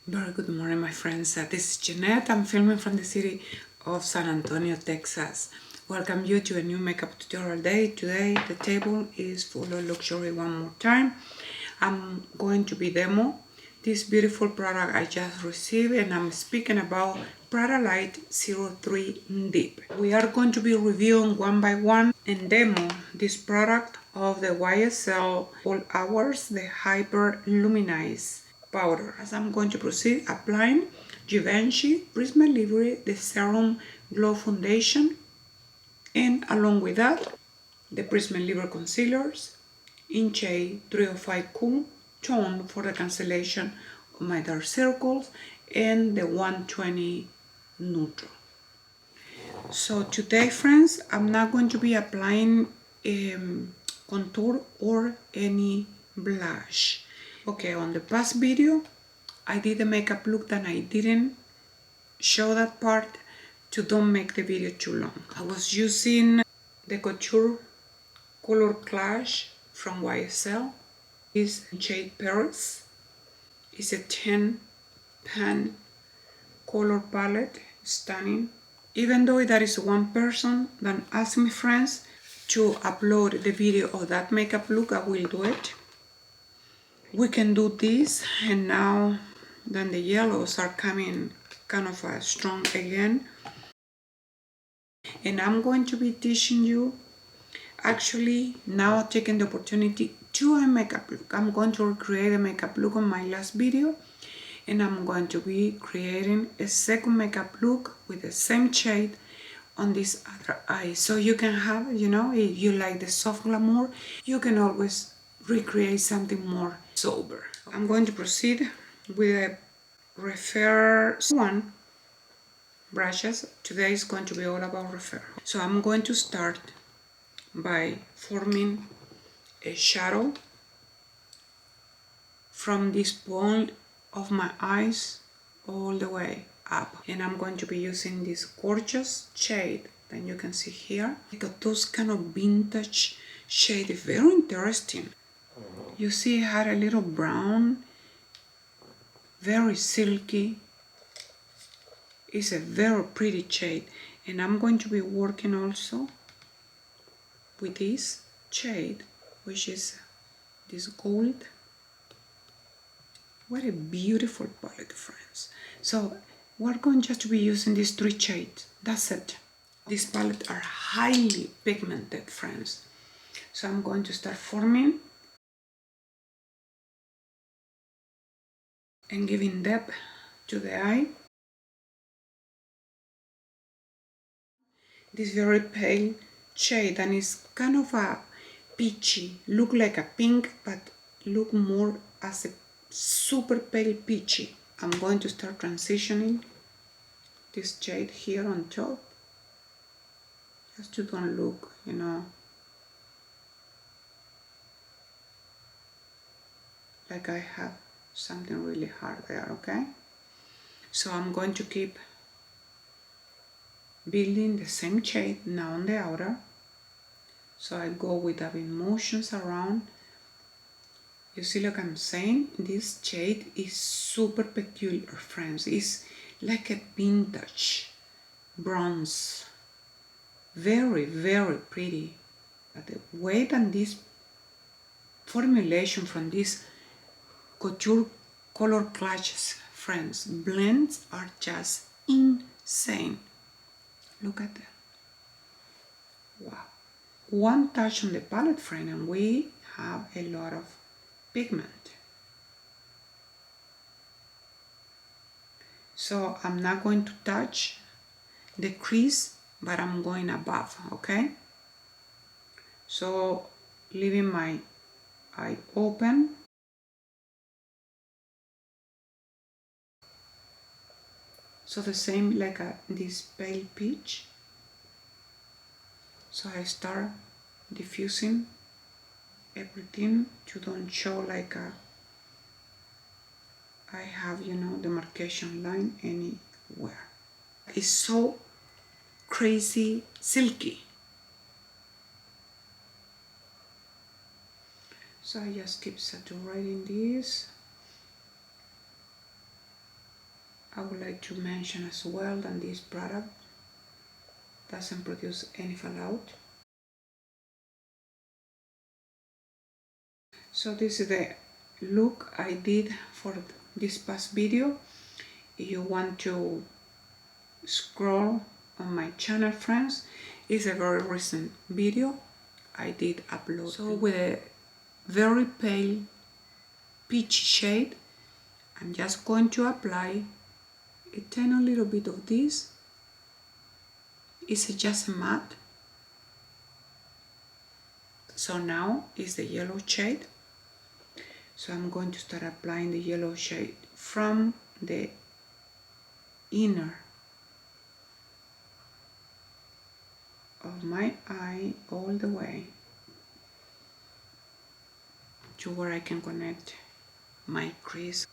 Very good morning, my friends. This is Jeanette. I'm filming from the city of San Antonio, Texas. Welcome you to a new makeup tutorial day. Today, the table is full of luxury one more time. I'm going to be demo this beautiful product I just received, and I'm speaking about PRADA Light 03 Deep. We are going to be reviewing one by one and demo this product of the YSL Hours Hyper Luminize powder. As I'm going to proceed, applying GIVENCHY PRISME LIBRE the Serum Glow Foundation, and along with that, the PRISME LIBRE Concealers in shade 305 Cool Tone for the cancellation of my dark circles, and the 120 Neutral. So today, friends, I'm not going to be applying contour or any blush. Okay, on the past video, I did a makeup look that I didn't show that part to don't make the video too long. I was using the COUTURE Color Clash from YSL. This shade Paris is a 10 pan color palette, stunning. Even though there is one person that asked me, friends, to upload the video of that makeup look, I will do it. We can do this, and now then the yellows are coming kind of strong again. And I'm going to be teaching you, actually now taking the opportunity to a makeup look. I'm going to recreate a makeup look on my last video, and I'm going to be creating a second makeup look with the same shade on this other eye. So you can have, you know, if you like the soft glamour, you can always recreate something more sober. I'm going to proceed with a Refer 1 brushes. Today is going to be all about Refer. So I'm going to start by forming a shadow from this point of my eyes all the way up, and I'm going to be using this gorgeous shade that you can see here. Because those kind of vintage shade is very interesting. You see it had a little brown, very silky. It's a very pretty shade, and I'm going to be working also with this shade, which is this gold. What a beautiful palette, friends. So we're going just to be using these three shades. That's it. These palettes are highly pigmented, friends. So I'm going to start forming and giving depth to the eye. This very pale shade, and it's kind of a peachy, look like a pink, but look more as a super pale peachy. I'm going to start transitioning this shade here on top, just to don't look, you know, like I have something really hard there, okay? So I'm going to keep building the same shade now on the outer. So I go with the motions around. You see, like I'm saying, this shade is super peculiar, friends. It's like a vintage bronze. Very, very pretty. But the way that this formulation from this couture color clashes, friends, blends are just insane. Look at that. Wow. One touch on the palette, friend, and we have a lot of pigment. So I'm not going to touch the crease, but I'm going above, okay? So leaving my eye open. So the same like this pale peach. So I start diffusing everything to don't show like I have, you know, the marcation line anywhere. It's so crazy silky. So I just keep saturating this. I would like to mention as well that this product doesn't produce any fallout. So this is the look I did for this past video. If you want to scroll on my channel, friends, it's a very recent video I did upload. So with a very pale peach shade, I'm just going to apply a tiny little bit of this. It's just a matte. So now is the yellow shade. So I'm going to start applying the yellow shade from the inner of my eye all the way to where I can connect my crease.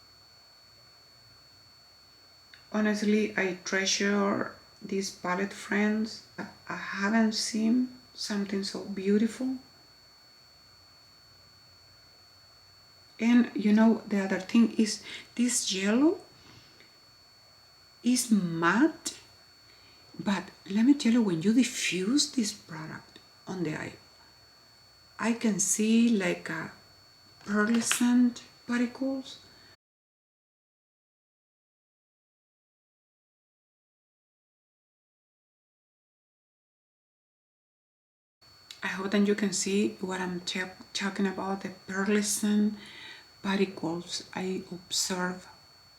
Honestly, I treasure this palette, friends. I haven't seen something so beautiful. And you know, the other thing is this yellow is matte, but let me tell you, when you diffuse this product on the eye, I can see like a pearlescent particles. I hope that you can see what I'm talking about, the pearlescent particles I observe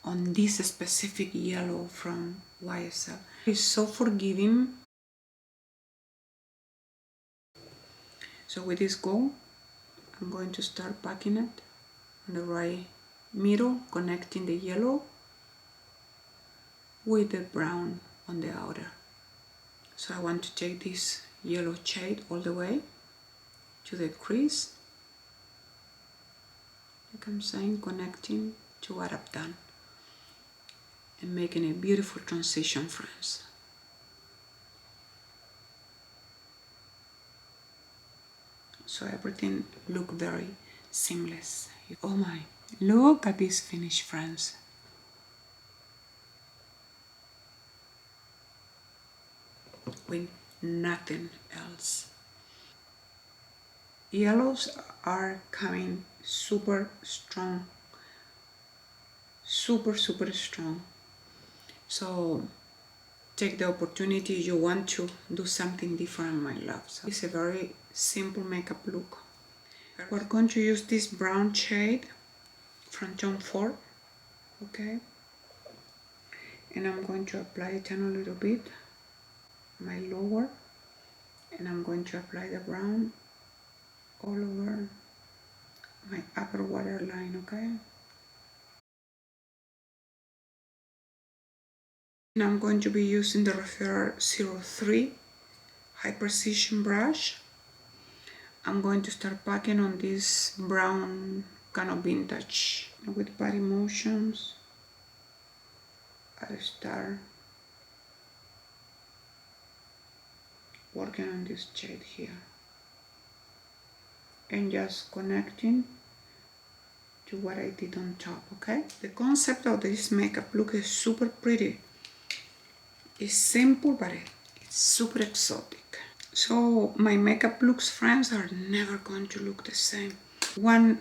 on this specific yellow from YSL. It's so forgiving. So with this gold, I'm going to start packing it on the right middle, connecting the yellow with the brown on the outer. So I want to take this yellow shade all the way to the crease, like I'm saying, connecting to what I've done and making a beautiful transition, friends. So everything look very seamless. Oh my, look at this finish, friends. With nothing else. Yellows are coming super strong, super strong. So take the opportunity. You want to do something different, my love. So it's a very simple makeup look. We're going to use this brown shade from Tom Ford, okay? And I'm going to apply it in a little bit, my lower, and I'm going to apply the brown all over my upper waterline, okay? And I'm going to be using the Referrer 03 high precision brush. I'm going to start packing on this brown kind of vintage with body motions. I'll start working on this shade here and just connecting to what I did on top, okay? The concept of this makeup look is super pretty. It's simple, but it's super exotic. So my makeup looks, friends, are never going to look the same. One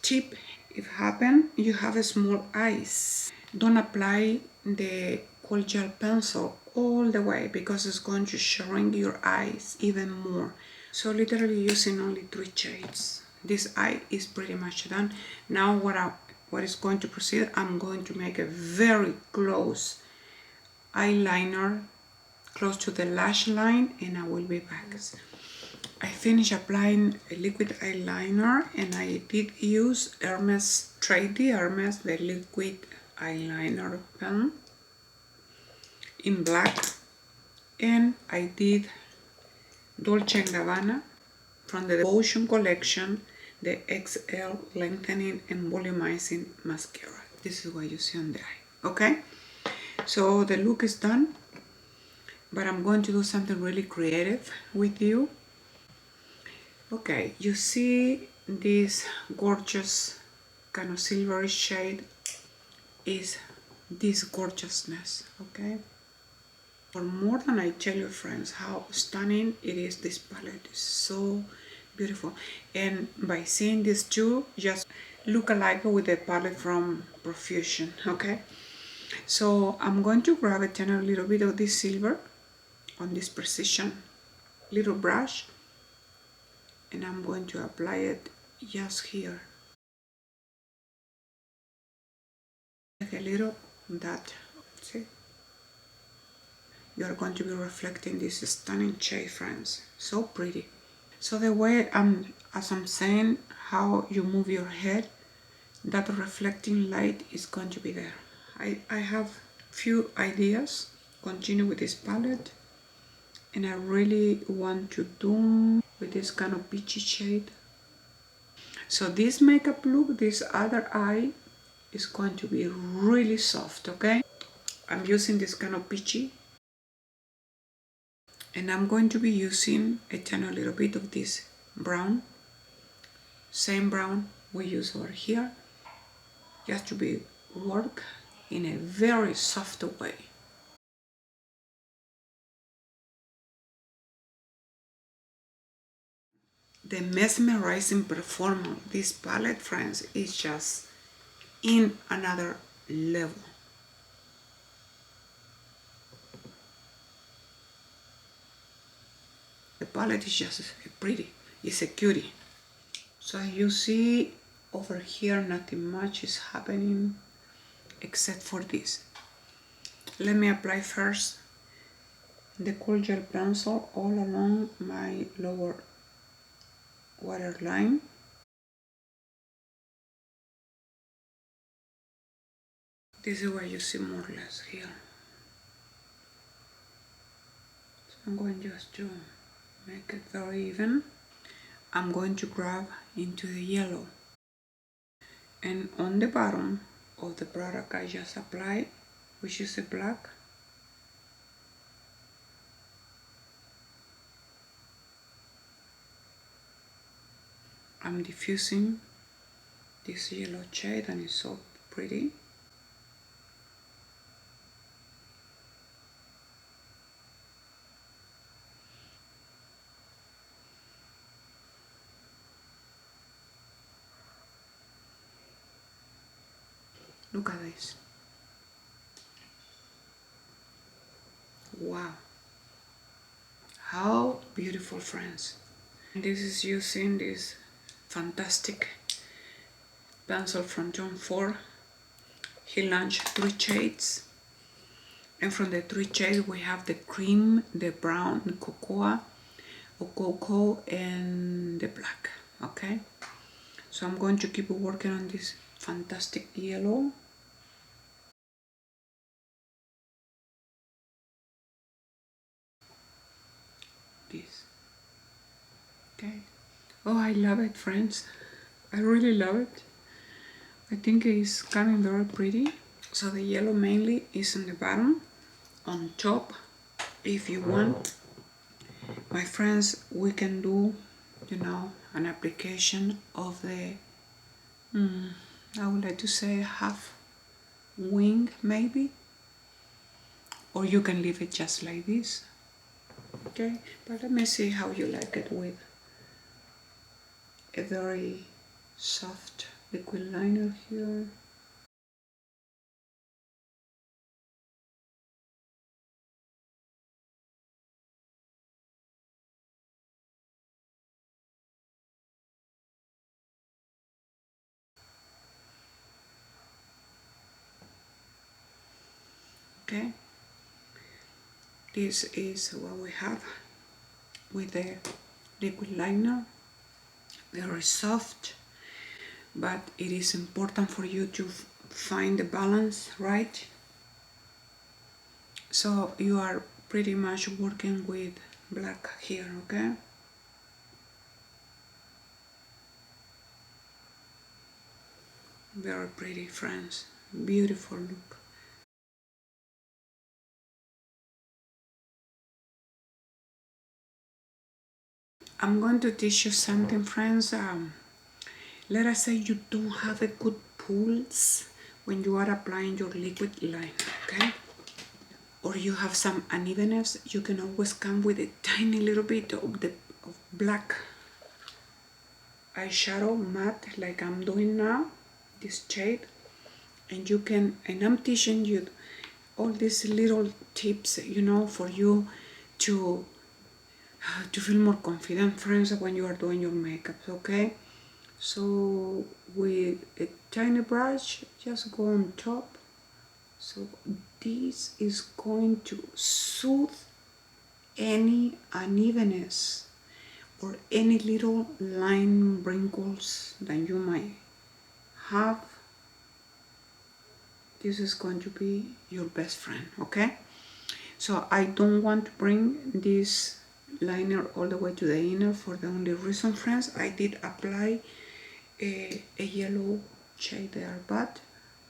tip, if happen, you have a small eyes. Don't apply the cold gel pencil all the way because it's going to shrink your eyes even more. So literally using only 3 shades. This eye is pretty much done. Now what is going to proceed, I'm going to make a very close eyeliner close to the lash line, and I will be back. I finished applying a liquid eyeliner, and I did use trendy Hermes, the liquid eyeliner pen in black, and I did Dolce & Gabbana from the Devotion collection, the XL Lengthening and Volumizing Mascara. This is what you see on the eye, okay? So the look is done, but I'm going to do something really creative with you. Okay, you see this gorgeous kind of silvery shade is this gorgeousness, okay? For more than I tell you, friends, how stunning it is. This palette is so beautiful. And by seeing these two, just look alike with the palette from Profusion, okay? So I'm going to grab it and a little bit of this silver on this precision little brush, and I'm going to apply it just here, like a little that. See, you're going to be reflecting this stunning shade, friends. So pretty. So the way as I'm saying, how you move your head, that reflecting light is going to be there. I have few ideas. Continue with this palette, and I really want to do with this kind of peachy shade. So this makeup look, this other eye is going to be really soft, okay? I'm using this kind of peachy, and I'm going to be using a tiny little bit of this brown, same brown we use over here, just to be work in a very soft way. The mesmerizing performance of this palette, friends, is just in another level. The palette is just pretty, it's a cutie. So you see over here nothing much is happening except for this. Let me apply first the Cool Gel Pencil all along my lower waterline. This is where you see more or less here. So I'm going just to make it very even. I'm going to grab into the yellow, and on the bottom of the product I just applied, which is the black, I'm diffusing this yellow shade, and it's so pretty. Look at this. Wow. How beautiful, friends. This is using this fantastic pencil from John Ford. He launched 3 shades, and from the 3 shades we have the cream, the brown, the cocoa, or cocoa, and the black. Okay, so I'm going to keep working on this fantastic yellow. This. Okay. Oh, I love it, friends. I really love it. I think it's coming very pretty. So the yellow mainly is on the bottom. On top, if you want, my friends, we can do, you know, an application of the, I would like to say half wing maybe, or you can leave it just like this. Okay, but let me see how you like it with a very soft liquid liner here. Okay, this is what we have with the liquid liner. Very soft, but it is important for you to find the balance right. So you are pretty much working with black here, okay? Very pretty, friends. Beautiful look. I'm going to teach you something, friends. Let us say you don't have a good pulse when you are applying your liquid liner, okay? Or you have some unevenness, you can always come with a tiny little bit of black eyeshadow matte, like I'm doing now, this shade, and you can, and I'm teaching you all these little tips, you know, for you to feel more confident, friends, when you are doing your makeup, okay? So with a tiny brush, just go on top. So this is going to soothe any unevenness or any little line wrinkles that you might have. This is going to be your best friend, okay? So I don't want to bring this liner all the way to the inner for the only reason, friends, I did apply a yellow shade there, but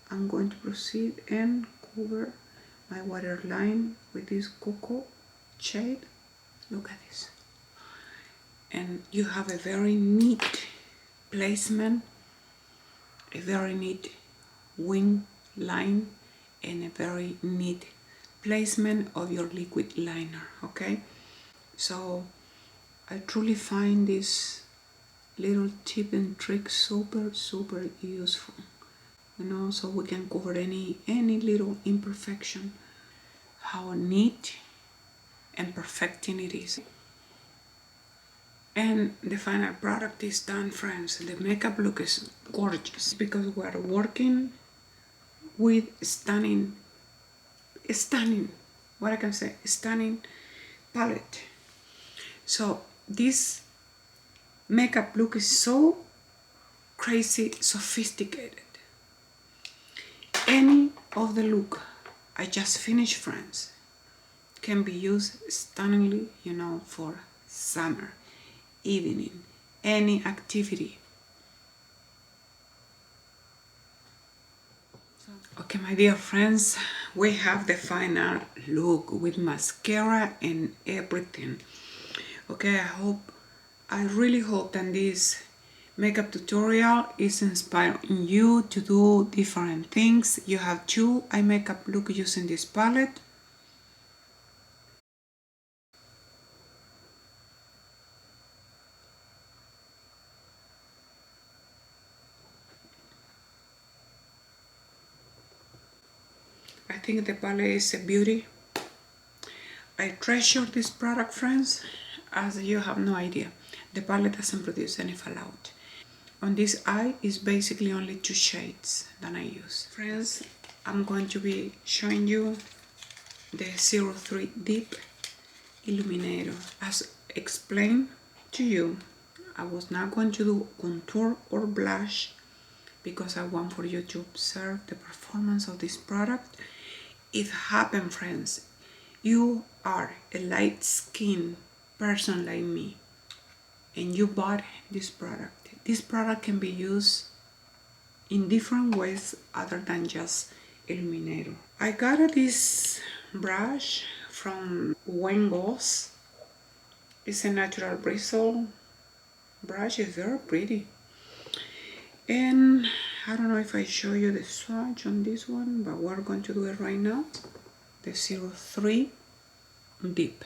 I'm going to proceed and cover my waterline with this cocoa shade. Look at this. And you have a very neat placement, a very neat wing line, and a very neat placement of your liquid liner, okay? So I truly find this little tip and trick super useful, you know, so we can cover any little imperfection. How neat and perfecting it is. And the final product is done, friends. The makeup look is gorgeous because we are working with stunning, what I can say, stunning palette. So this makeup look is so crazy sophisticated. Any of the look I just finished, friends, can be used stunningly, you know, for summer, evening, any activity. Okay, my dear friends, we have the final look with mascara and everything. Okay, I really hope that this makeup tutorial is inspiring you to do different things. You have two eye makeup look using this palette. I think the palette is a beauty. I treasure this product, friends, as you have no idea. The palette doesn't produce any fallout. On this eye is basically only two shades that I use. Friends, I'm going to be showing you the 03 Deep Illuminator. As explained to you, I was not going to do contour or blush because I want for you to observe the performance of this product. If happen, friends, you are a light-skinned person like me and you bought this product can be used in different ways other than just illuminator. I got this brush from Wengos. It's a natural bristle brush. It's very pretty. And I don't know if I show you the swatch on this one, but we're going to do it right now. The 03 Deep.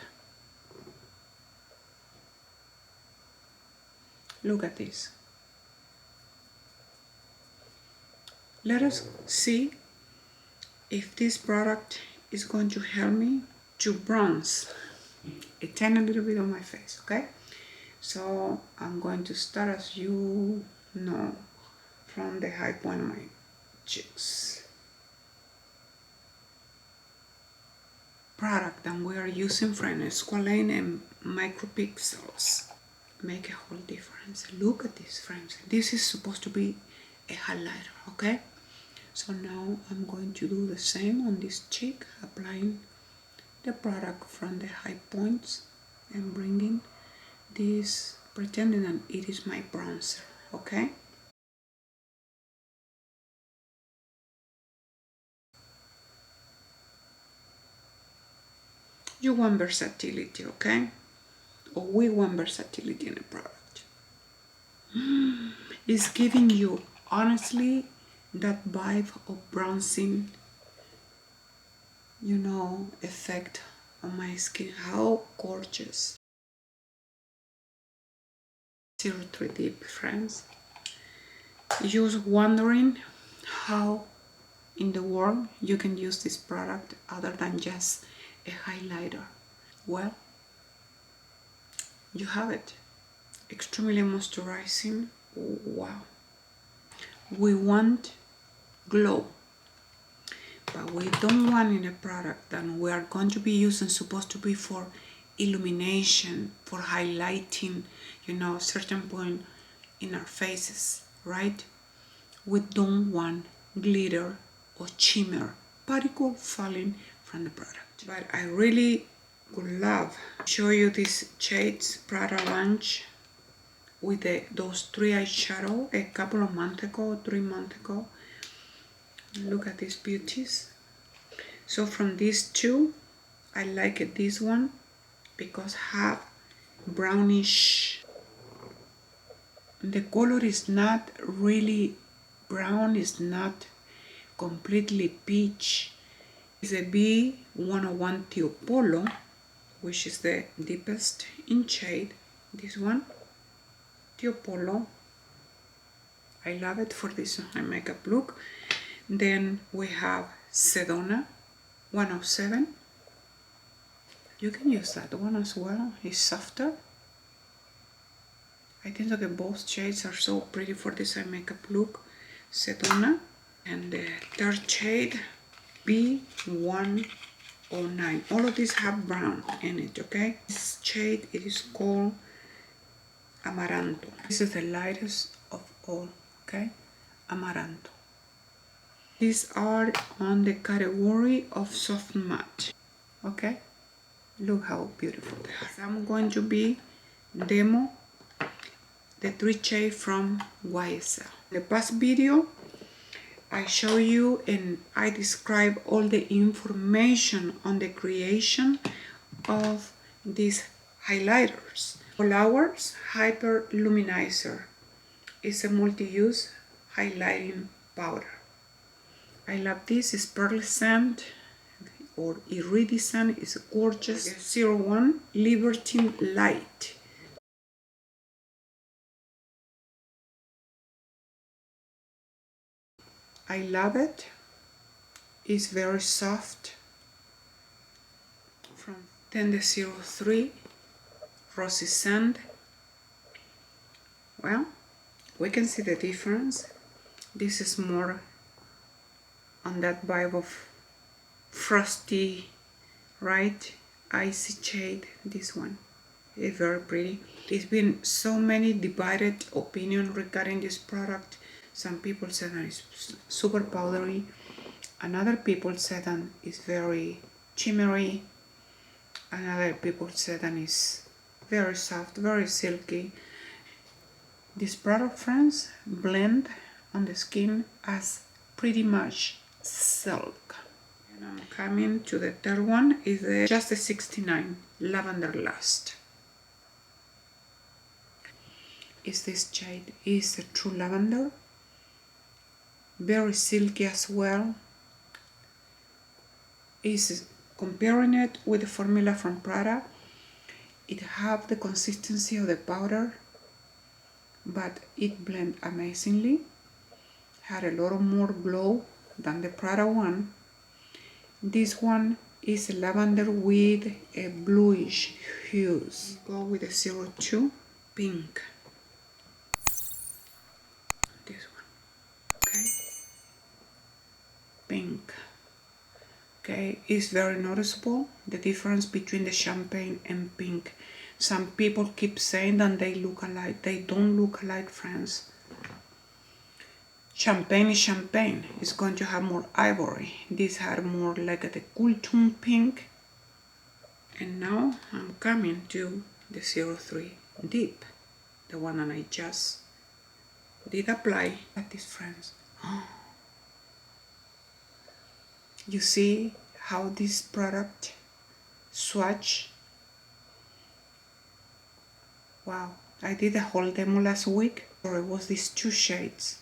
Look at this. Let us see if this product is going to help me to bronze a tiny little bit on my face, okay? So I'm going to start, as you know, from the high point of my cheeks. Product that we are using, friends, squalane and micropixels make a whole difference. Look at this, friends. This is supposed to be a highlighter, okay? So now I'm going to do the same on this cheek, applying the product from the high points and bringing this, pretending that it is my bronzer, okay? You want versatility, okay? Or we want versatility in a product. It's giving you, honestly, that vibe of bronzing, you know, effect on my skin. How gorgeous. 03 Deep, friends. You're just wondering how in the world you can use this product other than just a highlighter. Well, you have it. Extremely moisturizing. Wow. We want glow, but we don't want in a product that we are going to be using supposed to be for illumination, for highlighting, you know, a certain point in our faces, right? We don't want glitter or shimmer particle falling from the product. But I really would love to show you these shades, PRADA Launch, with those 3 eyeshadow a couple of months ago, 3 months ago. Look at these beauties. So from these two, I like it, this one, because have brownish. The color is not really brown, it's not completely peach. It's a B101 Teopolo, which is the deepest in shade. This one, Teopolo. I love it for this eye makeup look. Then we have Sedona 107. You can use that one as well. It's softer. I think that both shades are so pretty for this eye makeup look. Sedona. And the third shade, B109. All of these have brown in it, okay? This shade, it is called Amaranto. This is the lightest of all, okay? Amaranto. These are on the category of soft matte, okay? Look how beautiful they are. So I'm going to be demo the 3 shades from YSL. In the past video, I show you and I describe all the information on the creation of these highlighters. Hours Hyper Luminizer is a multi-use highlighting powder. I love this. It's pearlescent or iridescent. It's gorgeous. 01 Libertine Light. I love it. It's very soft. Then the 03 Rosy Sand. Well, we can see the difference. This is more on that vibe of frosty, right? Icy shade. This one is very pretty. It's been so many divided opinions regarding this product. Some people say that it's super powdery, and other people say that it's very shimmery, and other people say that it's very soft, very silky. This product, friends, blend on the skin as pretty much silk. And I'm coming to the third one, is just a 69 Lavender Lust. Is this shade is a true lavender, very silky as well. Is comparing it with the formula from Prada, it have the consistency of the powder, but it blend amazingly. Had a lot of more glow than the Prada one. This one is a lavender with a bluish hues. Go with the 02 pink. This one, okay, pink. Okay, it's very noticeable the difference between the champagne and pink. Some people keep saying that they look alike. They don't look alike, friends. Champagne is champagne. It's going to have more ivory. This had more like the COUTURE pink. And now I'm coming to the 03 Deep, the one that I just did apply. At this, friends. You see how this product swatch. Wow, I did a whole demo last week, or it was these 2 shades.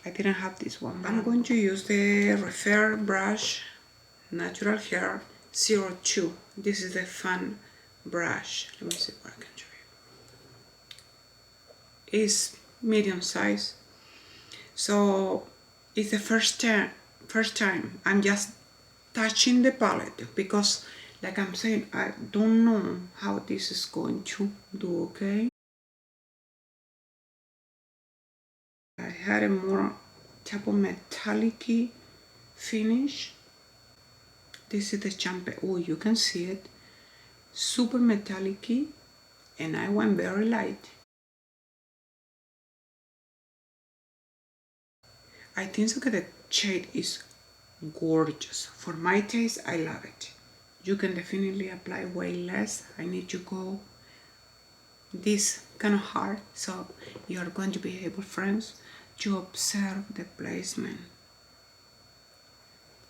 I didn't have this one, but I'm going to use the Refer Brush Natural Hair 02. This is the fan brush. Let me see what I can show you. It's medium size. So it's the first time I'm just touching the palette, because like I'm saying, I don't know how this is going to do, okay? I had a more type of metallic finish. This is the champagne. Oh, you can see it. Super metallic, and I went very light. I think so that the shade is gorgeous. For my taste, I love it. You can definitely apply way less. I need to go this kind of hard, so you are going to be able, friends, to observe the placement.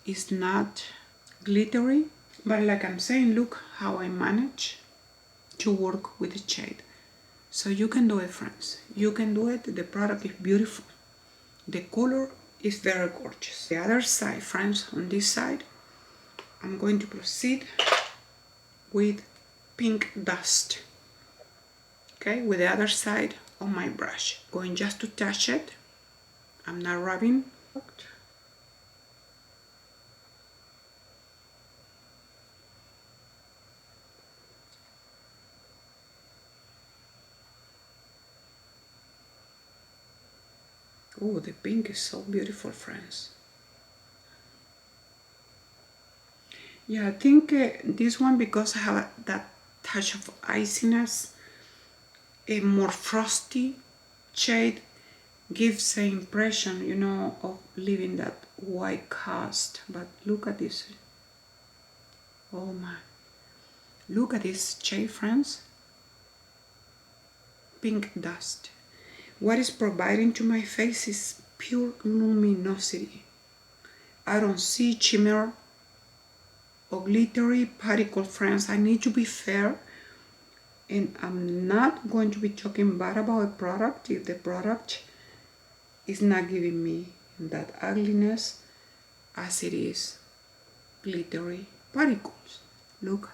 It's not glittery, but like I'm saying, look how I manage to work with the shade. So you can do it, friends. You can do it. The product is beautiful. The color is very gorgeous. The other side, friends, on this side, I'm going to proceed with pink dust. Okay, with the other side of my brush. Going just to touch it. I'm not rubbing. Oh, the pink is so beautiful, friends. Yeah, I think this one, because I have that touch of iciness, a more frosty shade, gives the impression, you know, of leaving that white cast. But look at this. Oh my. Look at this shade, friends. Pink dust. What is providing to my face is pure luminosity. I don't see shimmer or glittery particle, friends. I need to be fair, and I'm not going to be talking bad about a product if the product is not giving me that ugliness as it is glittery particles. Look,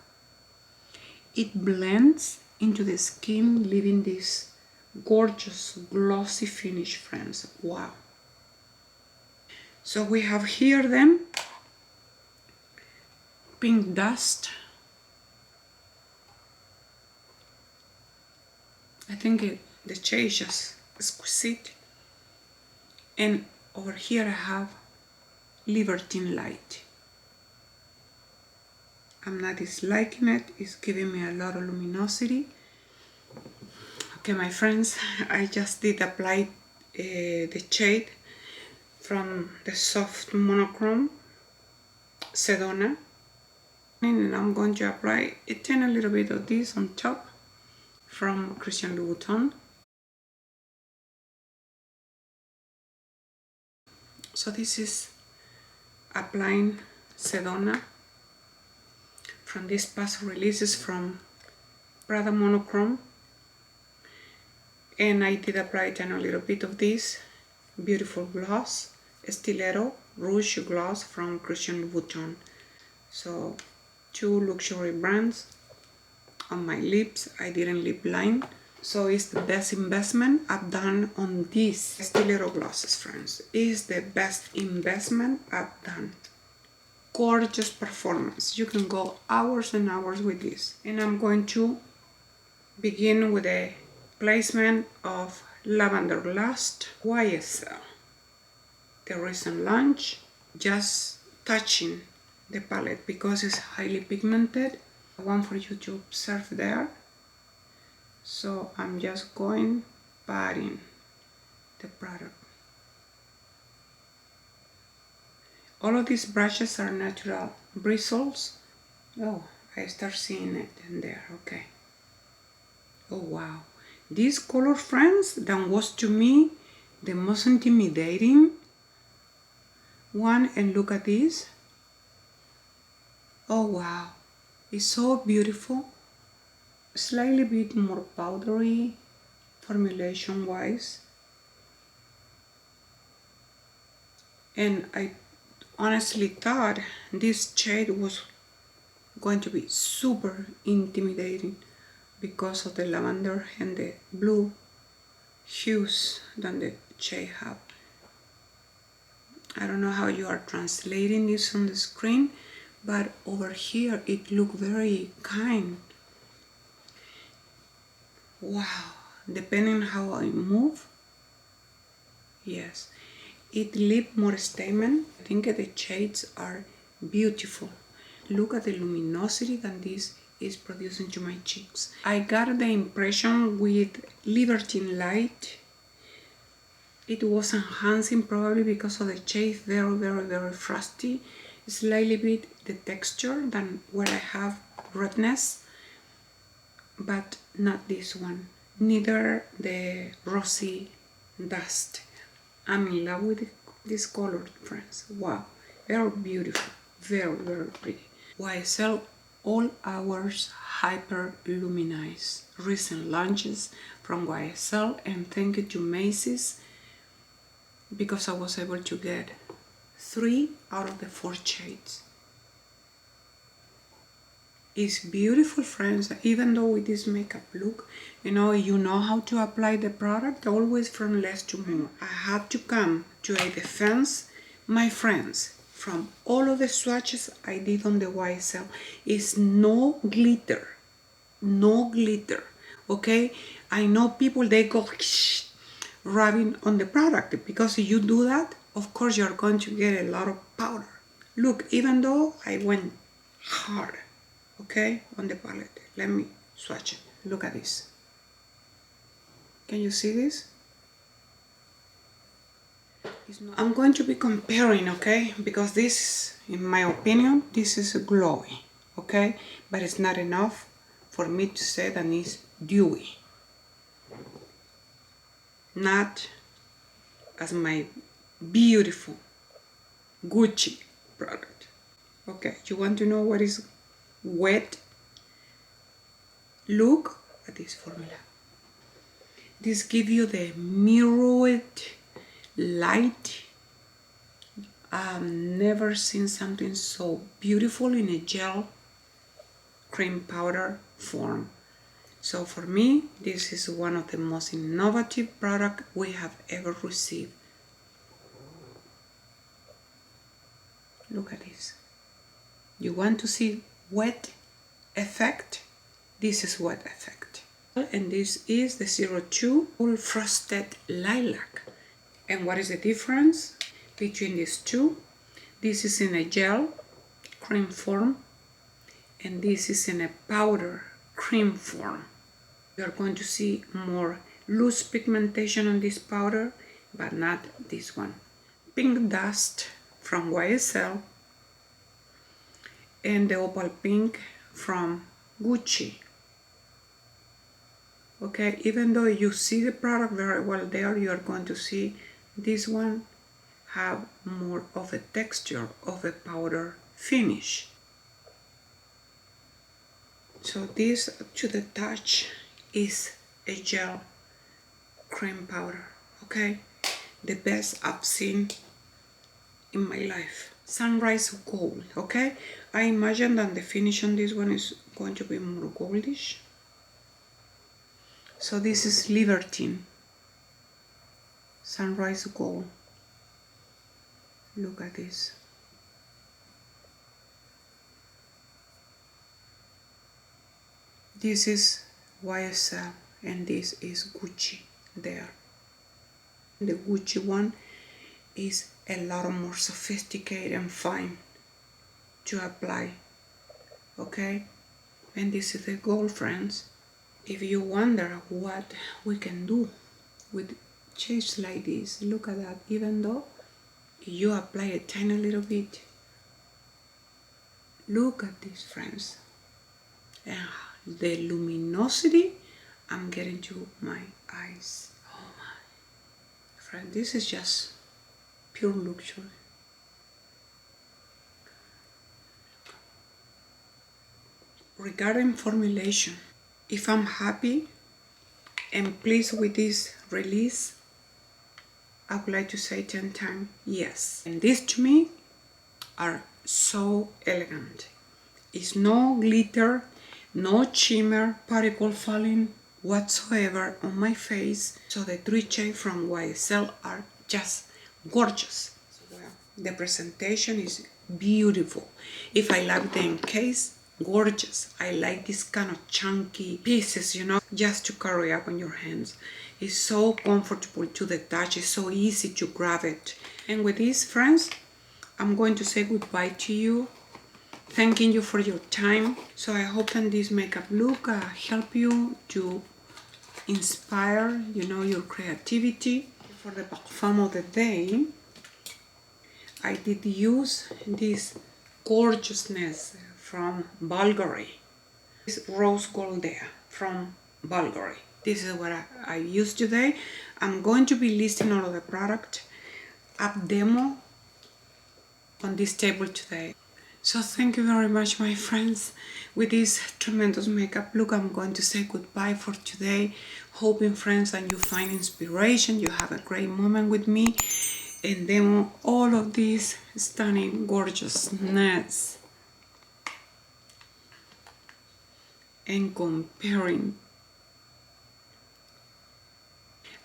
it blends into the skin, leaving this gorgeous glossy finish, friends. Wow. So we have here then pink dust. I think the shade is just exquisite. And over here I have Libertine light. I'm not disliking it. It's giving me a lot of luminosity. Okay, my friends, I just did apply the shade from the soft monochrome Sedona, and I'm going to apply a tiny little bit of this on top from Christian Louboutin. So this is applying Sedona from these past releases from PRADA Monochrome, and I did apply a tiny little bit of this beautiful gloss, Stiletto Rouge Gloss from Christian Louboutin. So 2 luxury brands on my lips. I didn't lip line, so it's the best investment I've done on these Stiletto glosses, friends. It's the best investment I've done. Gorgeous performance. You can go hours and hours with this. And I'm going to begin with the placement of Lavender Lust YSL. The recent launch, just touching the palette because it's highly pigmented. I want for you to observe there. So I'm just going patting the product. All of these brushes are natural bristles. Oh, I start seeing it in there, okay. Oh wow. This color, friends, that was to me the most intimidating one, and look at this. Oh wow, it's so beautiful. Slightly bit more powdery formulation wise. And I honestly thought this shade was going to be super intimidating because of the lavender and the blue hues that the shade have. I don't know how you are translating this on the screen, but over here it looked very kind. Wow, depending on how I move, yes, it leaves more statement. I think the shades are beautiful. Look at the luminosity that this is producing to my cheeks. I got the impression with Libertine light, it was enhancing probably because of the shade, very frosty. Slightly bit the texture than where I have redness, but not this one. Neither the rosy dust. I'm in love with this color, friends. Wow, very beautiful, very pretty. YSL All Hours Hyper Luminize. Recent launches from YSL, and thank you to Macy's because I was able to get 3 out of the 4 shades. It's beautiful, friends. Even though with this makeup look, you know how to apply the product, always from less to more. I have to come to a defense, my friends. From all of the swatches I did on the YSL, is no glitter, okay? I know people, they go rubbing on the product, because if you do that, of course you're going to get a lot of powder. Look, even though I went hard, okay, on the palette, let me swatch it. Look at this. Can you see this? I'm going to be comparing, okay, because this, in my opinion, this is glowing, okay, but it's not enough for me to say that it's dewy. Not as my beautiful Gucci product. Okay, you want to know what is wet? Look at this formula. This gives you the mirrored light. I've never seen something so beautiful in a gel cream powder form. So for me, this is one of the most innovative products we have ever received. Look at this. You want to see wet effect? This is wet effect. And this is the 02 Full Frosted Lilac. And what is the difference between these two? This is in a gel cream form, and this is in a powder cream form. You are going to see more loose pigmentation on this powder, but not this one. Pink Dust from YSL and the Opal Pink from Gucci. Okay, even though you see the product very well there, you are going to see this one have more of a texture of a powder finish. So this, to the touch, is a gel cream powder, okay? The best I've seen in my life. Sunrise Gold, okay? I imagine that the finish on this one is going to be more goldish. So this is Libertine, Sunrise Gold. Look at this. This is YSL and this is Gucci there. The Gucci one is a lot more sophisticated and fine to apply, okay? And this is the gold, friends. If you wonder what we can do with shades like this, look at that. Even though you apply a tiny little bit, look at this, friends. And the luminosity I'm getting to my eyes. Oh my friend, this is just pure luxury. Regarding formulation, if I'm happy and pleased with this release, I would like to say 10 times yes. And these to me are so elegant. It's no glitter, no shimmer, particle falling whatsoever on my face. So the three shades from YSL are just gorgeous. Well, the presentation is beautiful. If I like the encase, gorgeous. I like this kind of chunky pieces, you know, just to carry up on your hands. It's so comfortable to the touch. It's so easy to grab it. And with this, friends, I'm going to say goodbye to you, thanking you for your time. So I hope that this makeup look help you to inspire, you know, your creativity. For the parfum of the day, I did use this gorgeousness from Bulgari. This rose gold there from Bulgari. This is what I used today. I'm going to be listing all of the product up demo on this table today. So thank you very much, my friends. With this tremendous makeup look, I'm going to say goodbye for today. Hoping, friends, that you find inspiration, you have a great moment with me and demo all of this stunning gorgeousness and comparing.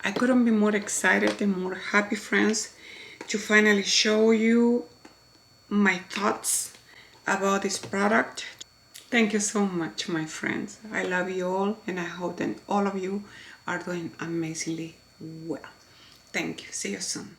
I couldn't be more excited and more happy, friends, to finally show you my thoughts about this product. Thank you so much, my friends. I love you all, and I hope that all of you are doing amazingly well. Thank you. See you soon.